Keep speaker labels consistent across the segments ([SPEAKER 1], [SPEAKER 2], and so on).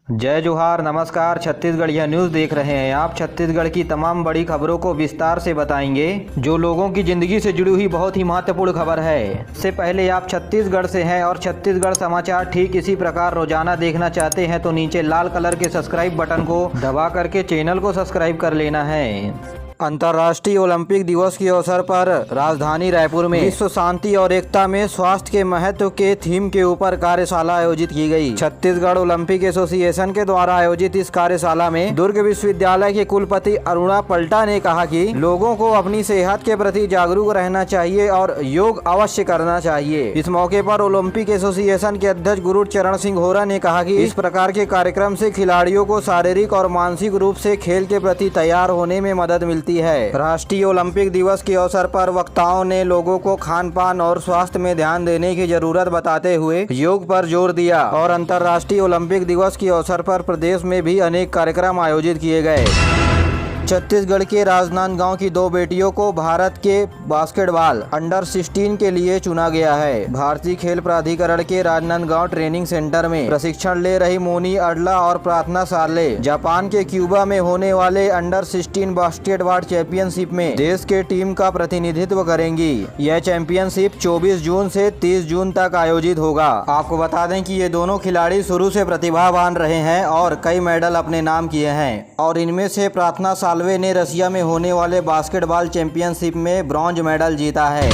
[SPEAKER 1] जय जोहार, नमस्कार। छत्तीसगढ़िया न्यूज़ देख रहे हैं आप। छत्तीसगढ़ की तमाम बड़ी खबरों को विस्तार से बताएंगे, जो लोगों की जिंदगी से जुड़ी हुई बहुत ही महत्वपूर्ण खबर है। इससे पहले आप छत्तीसगढ़ से हैं और छत्तीसगढ़ समाचार ठीक इसी प्रकार रोजाना देखना चाहते हैं तो नीचे लाल कलर के सब्सक्राइब बटन को दबा करके चैनल को सब्सक्राइब कर लेना है। अंतर्राष्ट्रीय ओलंपिक दिवस के अवसर पर राजधानी रायपुर में विश्व शांति और एकता में स्वास्थ्य के महत्व के थीम के ऊपर कार्यशाला आयोजित की गई। छत्तीसगढ़ ओलंपिक एसोसिएशन के द्वारा आयोजित इस कार्यशाला में दुर्ग विश्वविद्यालय के कुलपति अरुणा पल्टा ने कहा कि लोगों को अपनी सेहत के प्रति जागरूक रहना चाहिए और योग अवश्य करना चाहिए। इस मौके पर ओलंपिक एसोसिएशन के अध्यक्ष गुरु चरण सिंह होरा ने कहा कि इस प्रकार के कार्यक्रम से खिलाड़ियों को शारीरिक और मानसिक रूप से खेल के प्रति तैयार होने में मदद मिलती है। राष्ट्रीय ओलंपिक दिवस के अवसर पर वक्ताओं ने लोगों को खान पान और स्वास्थ्य में ध्यान देने की जरूरत बताते हुए योग पर जोर दिया और अंतर्राष्ट्रीय ओलंपिक दिवस के अवसर पर प्रदेश में भी अनेक कार्यक्रम आयोजित किए गए। छत्तीसगढ़ के राजनांदगांव की दो बेटियों को भारत के बास्केटबॉल अंडर 16 के लिए चुना गया है। भारतीय खेल प्राधिकरण के राजनांदगांव ट्रेनिंग सेंटर में प्रशिक्षण ले रही मोनी अडला और प्रार्थना सार्ले जापान के क्यूबा में होने वाले अंडर 16 बास्केटबॉल चैंपियनशिप में देश के टीम का प्रतिनिधित्व करेंगी। यह चैंपियनशिप 24 जून से 30 जून तक आयोजित होगा। आपको बता दें कि ये दोनों खिलाड़ी शुरू से प्रतिभावान रहे हैं और कई मेडल अपने नाम किए हैं और इनमें से प्रार्थना साल्वे ने रशिया में होने वाले बास्केटबॉल चैंपियनशिप में ब्रॉन्ज मेडल जीता है।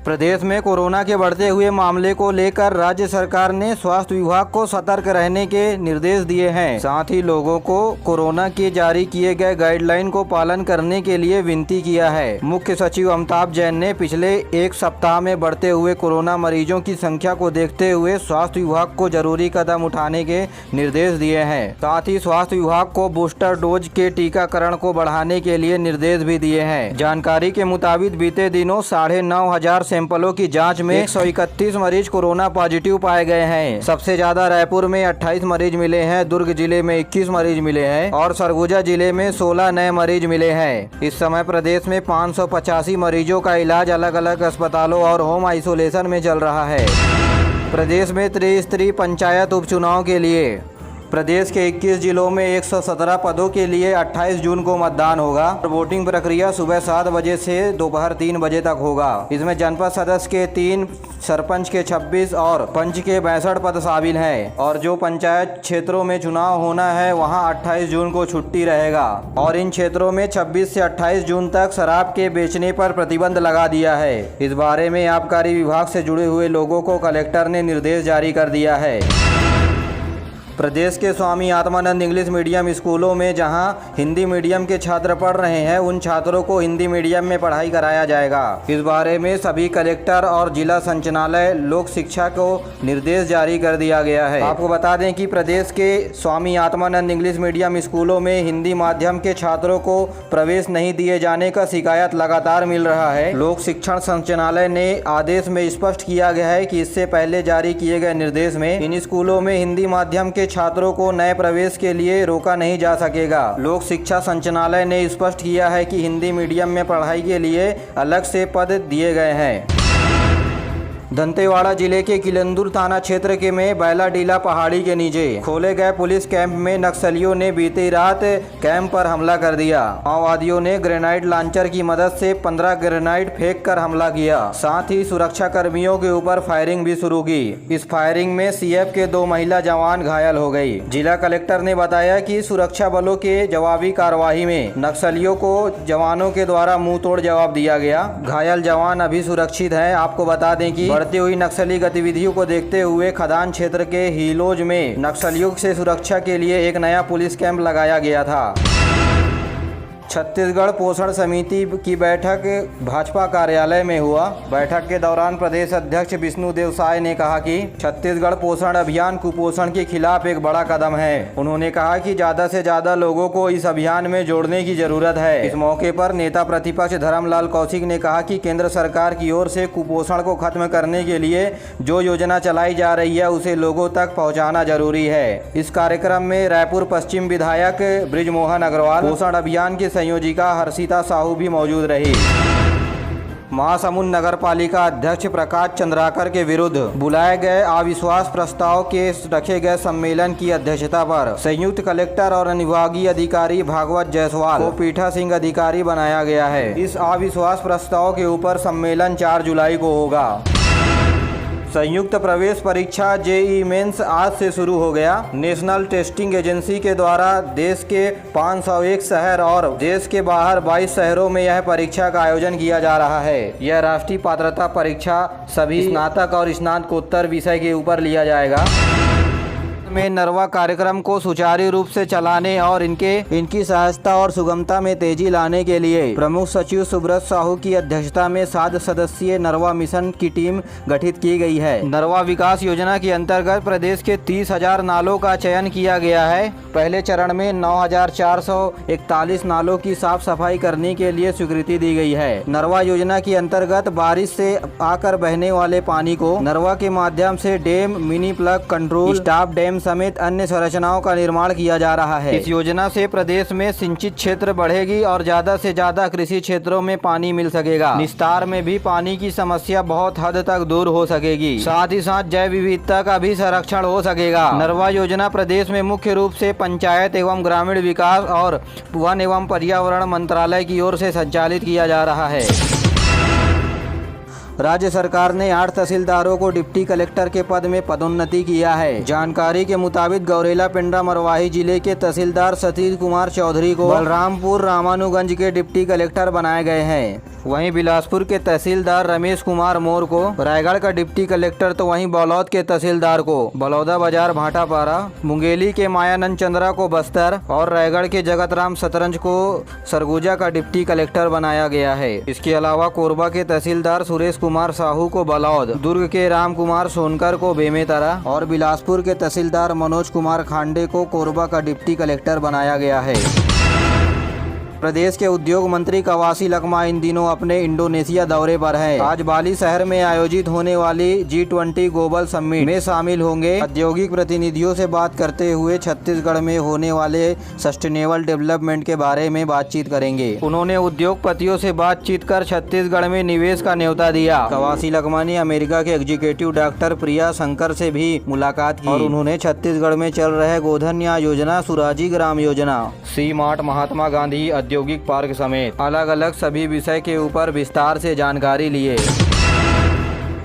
[SPEAKER 1] प्रदेश में कोरोना के बढ़ते हुए मामले को लेकर राज्य सरकार ने स्वास्थ्य विभाग को सतर्क रहने के निर्देश दिए हैं। साथ ही लोगों को कोरोना के जारी किए गए गाइडलाइन को पालन करने के लिए विनती किया है। मुख्य सचिव अमिताभ जैन ने पिछले एक सप्ताह में बढ़ते हुए कोरोना मरीजों की संख्या को देखते हुए स्वास्थ्य विभाग को जरूरी कदम उठाने के निर्देश दिए हैं। साथ ही स्वास्थ्य विभाग को बूस्टर डोज के टीकाकरण को बढ़ाने के लिए निर्देश भी दिए हैं। जानकारी के मुताबिक बीते दिनों 9,500 सैंपलों की जांच में 131 मरीज कोरोना पॉजिटिव पाए गए हैं। सबसे ज्यादा रायपुर में 28 मरीज मिले हैं, दुर्ग जिले में 21 मरीज मिले हैं और सरगुजा जिले में 16 नए मरीज मिले हैं। इस समय प्रदेश में 585 मरीजों का इलाज अलग अलग अस्पतालों और होम आइसोलेशन में चल रहा है। प्रदेश में त्रिस्तरीय पंचायत उपचुनाव के लिए प्रदेश के 21 जिलों में 117 पदों के लिए 28 जून को मतदान होगा। वोटिंग प्रक्रिया सुबह 7 बजे से दोपहर 3 बजे तक होगा। इसमें जनपद सदस्य के 3, सरपंच के 26 और पंच के 62 पद शामिल हैं और जो पंचायत क्षेत्रों में चुनाव होना है वहां 28 जून को छुट्टी रहेगा और इन क्षेत्रों में 26 से 28 जून तक शराब के बेचने पर प्रतिबंध लगा दिया है। इस बारे में आबकारी विभाग से जुड़े हुए लोगों को कलेक्टर ने निर्देश जारी कर दिया है। प्रदेश के स्वामी आत्मानंद इंग्लिश मीडियम स्कूलों में जहां हिंदी मीडियम के छात्र पढ़ रहे हैं उन छात्रों को हिंदी मीडियम में पढ़ाई कराया जाएगा। इस बारे में सभी कलेक्टर और जिला संचालनालय लोक शिक्षा को निर्देश जारी कर दिया गया है। आपको बता दें कि प्रदेश के स्वामी आत्मानंद इंग्लिश मीडियम स्कूलों में हिंदी माध्यम के छात्रों को प्रवेश नहीं दिए जाने का शिकायत लगातार मिल रहा है। लोक शिक्षण संचालनालय ने आदेश में स्पष्ट किया गया है कि इससे पहले जारी किए गए निर्देश में इन स्कूलों में हिंदी माध्यम के छात्रों को नए प्रवेश के लिए रोका नहीं जा सकेगा। लोक शिक्षा संचालनालय ने स्पष्ट किया है कि हिंदी मीडियम में पढ़ाई के लिए अलग से पद दिए गए हैं। दंतेवाड़ा जिले के किलंदुर थाना क्षेत्र के में बैलाडीला पहाड़ी के नीचे खोले गए पुलिस कैंप में नक्सलियों ने बीती रात कैंप पर हमला कर दिया। माओवादियों ने ग्रेनाइड लॉन्चर की मदद से 15 ग्रेनाइड फेंक कर हमला किया। साथ ही सुरक्षा कर्मियों के ऊपर फायरिंग भी शुरू की। इस फायरिंग में सीएफ के 2 महिला जवान घायल हो गई। जिला कलेक्टर ने बताया कि सुरक्षा बलों के जवाबी कार्रवाई में नक्सलियों को जवानों के द्वारा मुंह तोड़ जवाब दिया गया। घायल जवान अभी सुरक्षित हैं। आपको बता दें कि बढ़ती हुई नक्सली गतिविधियों को देखते हुए खदान क्षेत्र के हिलोज में नक्सलियों से सुरक्षा के लिए एक नया पुलिस कैंप लगाया गया था। छत्तीसगढ़ पोषण समिति की बैठक भाजपा कार्यालय में हुआ। बैठक के दौरान प्रदेश अध्यक्ष विष्णुदेव साय ने कहा कि छत्तीसगढ़ पोषण अभियान कुपोषण के खिलाफ एक बड़ा कदम है। उन्होंने कहा कि ज्यादा से ज्यादा लोगों को इस अभियान में जोड़ने की जरूरत है। इस मौके पर नेता प्रतिपक्ष धर्मलाल कौशिक ने कहा कि केंद्र सरकार की ओर से कुपोषण को खत्म करने के लिए जो योजना चलाई जा रही है उसे लोगों तक पहुँचाना जरूरी है। इस कार्यक्रम में रायपुर पश्चिम विधायक बृजमोहन अग्रवाल, पोषण अभियान के संयोजिका हर्षिता साहू भी मौजूद रही। महासमुंद नगर पालिका अध्यक्ष प्रकाश चंद्राकर के विरुद्ध बुलाए गए अविश्वास प्रस्ताव के रखे गए सम्मेलन की अध्यक्षता पर संयुक्त कलेक्टर और अनुविभागीय अधिकारी भागवत जायसवाल को पीठासीन अधिकारी बनाया गया है। इस अविश्वास प्रस्ताव के ऊपर सम्मेलन 4 जुलाई को होगा। संयुक्त प्रवेश परीक्षा जेईई मेंस आज से शुरू हो गया। नेशनल टेस्टिंग एजेंसी के द्वारा देश के 501 शहर और देश के बाहर 22 शहरों में यह परीक्षा का आयोजन किया जा रहा है। यह राष्ट्रीय पात्रता परीक्षा सभी स्नातक और स्नातकोत्तर विषय के ऊपर लिया जाएगा। में नरवा कार्यक्रम को सुचारू रूप से चलाने और इनकी सहजता और सुगमता में तेजी लाने के लिए प्रमुख सचिव सुब्रत साहू की अध्यक्षता में 7 सदस्यीय नरवा मिशन की टीम गठित की गई है। नरवा विकास योजना के अंतर्गत प्रदेश के 30,000 नालों का चयन किया गया है। पहले चरण में 9,441 नालों की साफ सफाई करने के लिए स्वीकृति दी गई है। नरवा योजना के अंतर्गत बारिश से आकर बहने वाले पानी को नरवा के माध्यम से dam, mini plug, control, stop dam समेत अन्य संरचनाओं का निर्माण किया जा रहा है। इस योजना से प्रदेश में सिंचित क्षेत्र बढ़ेगी और ज्यादा से ज्यादा कृषि क्षेत्रों में पानी मिल सकेगा। निस्तार में भी पानी की समस्या बहुत हद तक दूर हो सकेगी। साथ ही साथ जैव विविधता का भी संरक्षण हो सकेगा। नरवा योजना प्रदेश में मुख्य रूप से पंचायत एवं ग्रामीण विकास और वन एवं पर्यावरण मंत्रालय की ओर से संचालित किया जा रहा है। राज्य सरकार ने 8 तहसीलदारों को डिप्टी कलेक्टर के पद में पदोन्नति किया है। जानकारी के मुताबिक गौरेला पिंडा मरवाही जिले के तहसीलदार सतीश कुमार चौधरी को बलरामपुर रामानुगंज के डिप्टी कलेक्टर बनाए गए हैं। वहीं बिलासपुर के तहसीलदार रमेश कुमार मोर को रायगढ़ का डिप्टी कलेक्टर, तो वहीं बलौद के तहसीलदार को बलौदा बाजार भाटापारा, मुंगेली के मायानंद चंद्रा को बस्तर और रायगढ़ के जगतराम सतरंज को सरगुजा का डिप्टी कलेक्टर बनाया गया है। इसके अलावा कोरबा के तहसीलदार सुरेश कुमार साहू को बलौद, दुर्ग के राम कुमार सोनकर को बेमेतरा और बिलासपुर के तहसीलदार मनोज कुमार खांडे को कोरबा का डिप्टी कलेक्टर बनाया गया है। प्रदेश के उद्योग मंत्री कवासी लखमा इन दिनों अपने इंडोनेशिया दौरे पर हैं। आज बाली शहर में आयोजित होने वाली G20 ग्लोबल समिट में शामिल होंगे। औद्योगिक प्रतिनिधियों से बात करते हुए छत्तीसगढ़ में होने वाले सस्टेनेबल डेवलपमेंट के बारे में बातचीत करेंगे। उन्होंने उद्योगपतियों से बातचीत कर छत्तीसगढ़ में निवेश का न्योता दिया। कवासी लखमा ने अमेरिका के एग्जीक्यूटिव डॉक्टर प्रिया शंकर से भी मुलाकात की और उन्होंने छत्तीसगढ़ में चल रहे गोधन न्याय योजना, सुराजी ग्राम योजना, सी मार्ट, महात्मा गांधी औद्योगिक पार्क समेत अलग अलग सभी विषय के ऊपर विस्तार से जानकारी लिए।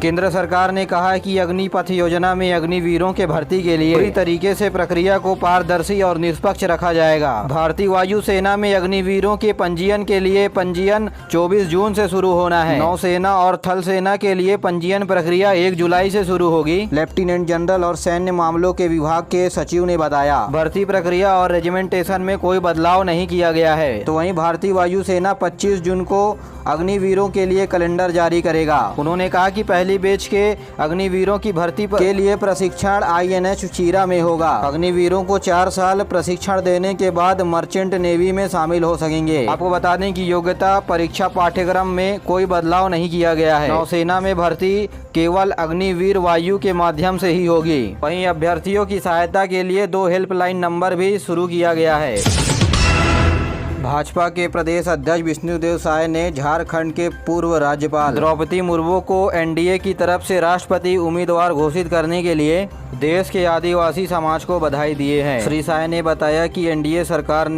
[SPEAKER 1] केंद्र सरकार ने कहा है कि अग्निपथ योजना में अग्निवीरों के भर्ती के लिए पूरी तरीके से प्रक्रिया को पारदर्शी और निष्पक्ष रखा जाएगा। भारतीय वायु सेना में अग्निवीरों के पंजीयन के लिए पंजीयन 24 जून से शुरू होना है। नौसेना और थल सेना के लिए पंजीयन प्रक्रिया 1 जुलाई से शुरू होगी। लेफ्टिनेंट जनरल और सैन्य मामलों के विभाग के सचिव ने बताया, भर्ती प्रक्रिया और रेजिमेंटेशन में कोई बदलाव नहीं किया गया है। तो वहीं भारतीय वायु सेना 25 जून को अग्निवीरों के लिए कैलेंडर जारी करेगा। उन्होंने कहा कि पहली बैच के अग्निवीरों की भर्ती के लिए प्रशिक्षण INH चीरा में होगा। अग्निवीरों को 4 साल प्रशिक्षण देने के बाद मर्चेंट नेवी में शामिल हो सकेंगे। आपको बता दें कि योग्यता परीक्षा पाठ्यक्रम में कोई बदलाव नहीं किया गया है। नौसेना में भर्ती केवल अग्निवीर वायु के माध्यम से ही होगी। वहीं अभ्यर्थियों की सहायता के लिए 2 हेल्पलाइन नंबर भी शुरू किया गया है। भाजपा के प्रदेश अध्यक्ष विष्णुदेव साय ने झारखंड के पूर्व राज्यपाल द्रौपदी मुर्मू को NDA की तरफ से राष्ट्रपति उम्मीदवार घोषित करने के लिए देश के आदिवासी समाज को बधाई दिए हैं। श्री साय ने बताया कि NDA सरकार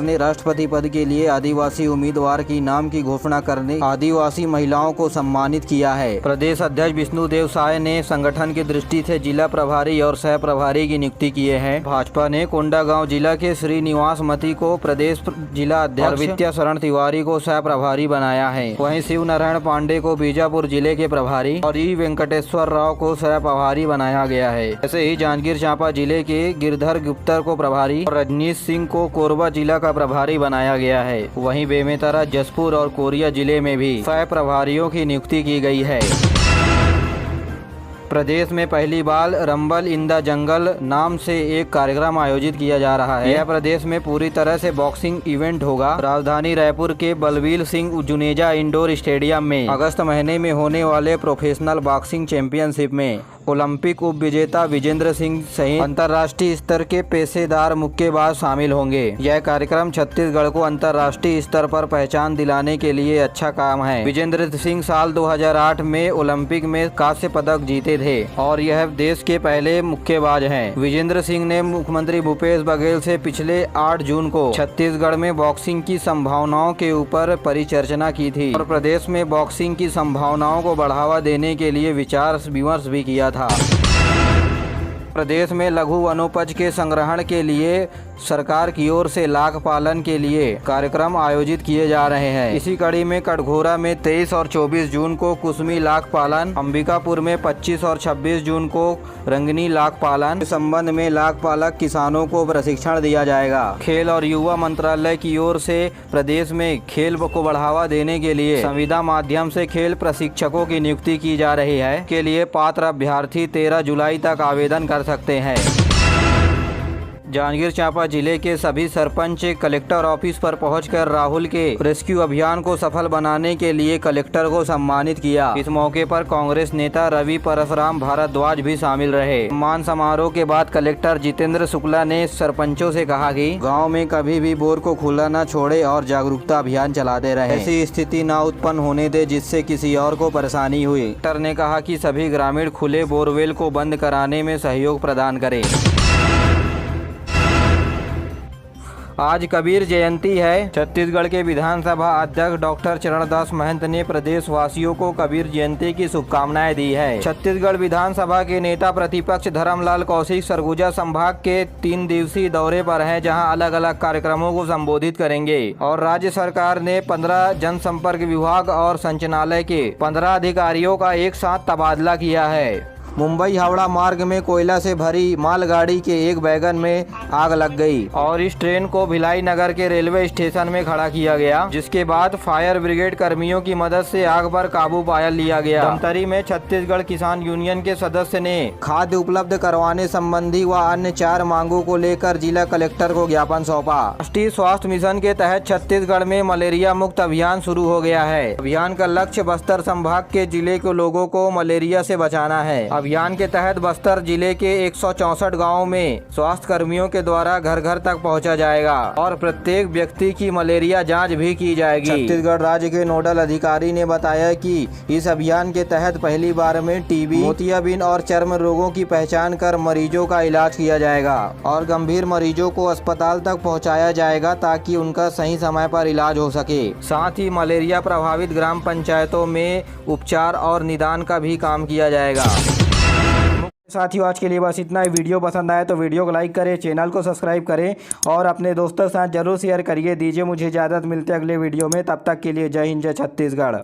[SPEAKER 1] ने राष्ट्रपति पद के लिए आदिवासी उम्मीदवार की नाम की घोषणा करने आदिवासी महिलाओं को सम्मानित किया है। प्रदेश अध्यक्ष विष्णुदेव साय ने संगठन की दृष्टि से जिला प्रभारी और सह प्रभारी की नियुक्ति किए हैं। भाजपा ने कोंडागांव जिला के श्रीनिवास मती को प्रदेश जिला अध्यक्ष, विद्या शरण तिवारी को सह प्रभारी बनाया है। वहीं शिव नारायण पांडे को बीजापुर जिले के प्रभारी और ई वेंकटेश्वर राव को सह प्रभारी बनाया गया है। ऐसे ही जांजगीर चांपा जिले के गिरधर गुप्तर को प्रभारी और रजनीश सिंह को कोरबा जिला का प्रभारी बनाया गया है। वहीं बेमेतरा, जसपुर और कोरिया जिले में भी सह प्रभारियों की नियुक्ति की गई है। प्रदेश में पहली बार रंबल इन द जंगल नाम से एक कार्यक्रम आयोजित किया जा रहा है। यह प्रदेश में पूरी तरह से बॉक्सिंग इवेंट होगा। राजधानी रायपुर के बलबीर सिंह जुनेजा इंडोर स्टेडियम में अगस्त महीने में होने वाले प्रोफेशनल बॉक्सिंग चैंपियनशिप में ओलंपिक उप विजेता विजेंद्र सिंह सहित अंतर्राष्ट्रीय स्तर के पेशेदार मुक्केबाज शामिल होंगे। यह कार्यक्रम छत्तीसगढ़ को अंतर्राष्ट्रीय स्तर पर पहचान दिलाने के लिए अच्छा काम है। विजेंद्र सिंह साल 2008 में ओलंपिक में कांस्य पदक जीते थे और यह देश के पहले मुक्केबाज हैं। विजेंद्र सिंह ने मुख्यमंत्री भूपेश बघेल से पिछले 8 जून को छत्तीसगढ़ में बॉक्सिंग की संभावनाओं के ऊपर परिचर्चा की थी और प्रदेश में बॉक्सिंग की संभावनाओं को बढ़ावा देने के लिए विचार विमर्श भी किया था। प्रदेश में लघु वनोपज के संग्रहण के लिए सरकार की ओर से लाख पालन के लिए कार्यक्रम आयोजित किए जा रहे हैं। इसी कड़ी में कटघोरा में 23 और 24 जून को कुसमी लाख पालन, अंबिकापुर में 25 और 26 जून को रंगनी लाख पालन के संबंध में लाख पालक किसानों को प्रशिक्षण दिया जाएगा। खेल और युवा मंत्रालय की ओर से प्रदेश में खेल को बढ़ावा देने के लिए संविदा माध्यम से खेल प्रशिक्षकों की नियुक्ति की जा रही है। के लिए पात्र अभ्यर्थी 13 जुलाई तक आवेदन कर सकते हैं। जांजगीर चांपा जिले के सभी सरपंच कलेक्टर ऑफिस पर पहुंचकर राहुल के रेस्क्यू अभियान को सफल बनाने के लिए कलेक्टर को सम्मानित किया। इस मौके पर कांग्रेस नेता रवि परसराम भारद्वाज भी शामिल रहे। सम्मान समारोह के बाद कलेक्टर जितेंद्र शुक्ला ने सरपंचों से कहा कि गांव में कभी भी बोर को खुला न छोड़े और जागरूकता अभियान चलाते रहे। ऐसी स्थिति न उत्पन्न होने दे जिससे किसी और को परेशानी हुई। कलेक्टर ने कहा कि सभी ग्रामीण खुले बोरवेल को बंद कराने में सहयोग प्रदान करें। आज कबीर जयंती है। छत्तीसगढ़ के विधानसभा अध्यक्ष डॉक्टर चरणदास महंत ने प्रदेश वासियों को कबीर जयंती की शुभकामनाएं दी है। छत्तीसगढ़ विधानसभा के नेता प्रतिपक्ष धर्मलाल कौशिक सरगुजा संभाग के 3 दिवसीय दौरे पर हैं, जहां अलग अलग कार्यक्रमों को संबोधित करेंगे और राज्य सरकार ने 15 जनसंपर्क विभाग और संचालनालय के 15 अधिकारियों का एक साथ तबादला किया है। मुंबई हावड़ा मार्ग में कोयला से भरी मालगाड़ी के एक वैगन में आग लग गई और इस ट्रेन को भिलाई नगर के रेलवे स्टेशन में खड़ा किया गया, जिसके बाद फायर ब्रिगेड कर्मियों की मदद से आग पर काबू पा लिया गया। धमतरी में छत्तीसगढ़ किसान यूनियन के सदस्य ने खाद्य उपलब्ध करवाने संबंधी व अन्य 4 मांगों को लेकर जिला कलेक्टर को ज्ञापन सौंपा। राष्ट्रीय स्वास्थ्य मिशन के तहत छत्तीसगढ़ में मलेरिया मुक्त अभियान शुरू हो गया है। अभियान का लक्ष्य बस्तर संभाग के जिले के लोगों को मलेरिया से बचाना है। अभियान के तहत बस्तर जिले के 164 गांवों में स्वास्थ्य कर्मियों के द्वारा घर घर तक पहुंचा जाएगा और प्रत्येक व्यक्ति की मलेरिया जांच भी की जाएगी। छत्तीसगढ़ राज्य के नोडल अधिकारी ने बताया कि इस अभियान के तहत पहली बार में टीबी, मोतियाबिंद और चर्म रोगों की पहचान कर मरीजों का इलाज किया जाएगा और गंभीर मरीजों को अस्पताल तक पहुँचाया जाएगा ताकि उनका सही समय पर इलाज हो सके। साथ ही मलेरिया प्रभावित ग्राम पंचायतों में उपचार और निदान का भी काम किया जाएगा। साथियों, आज के लिए बस इतना ही। वीडियो पसंद आए तो वीडियो को लाइक करें, चैनल को सब्सक्राइब करें और अपने दोस्तों के साथ जरूर शेयर करिए। दीजिए मुझे इजाज़त, मिलते अगले वीडियो में। तब तक के लिए जय हिंद, जय छत्तीसगढ़।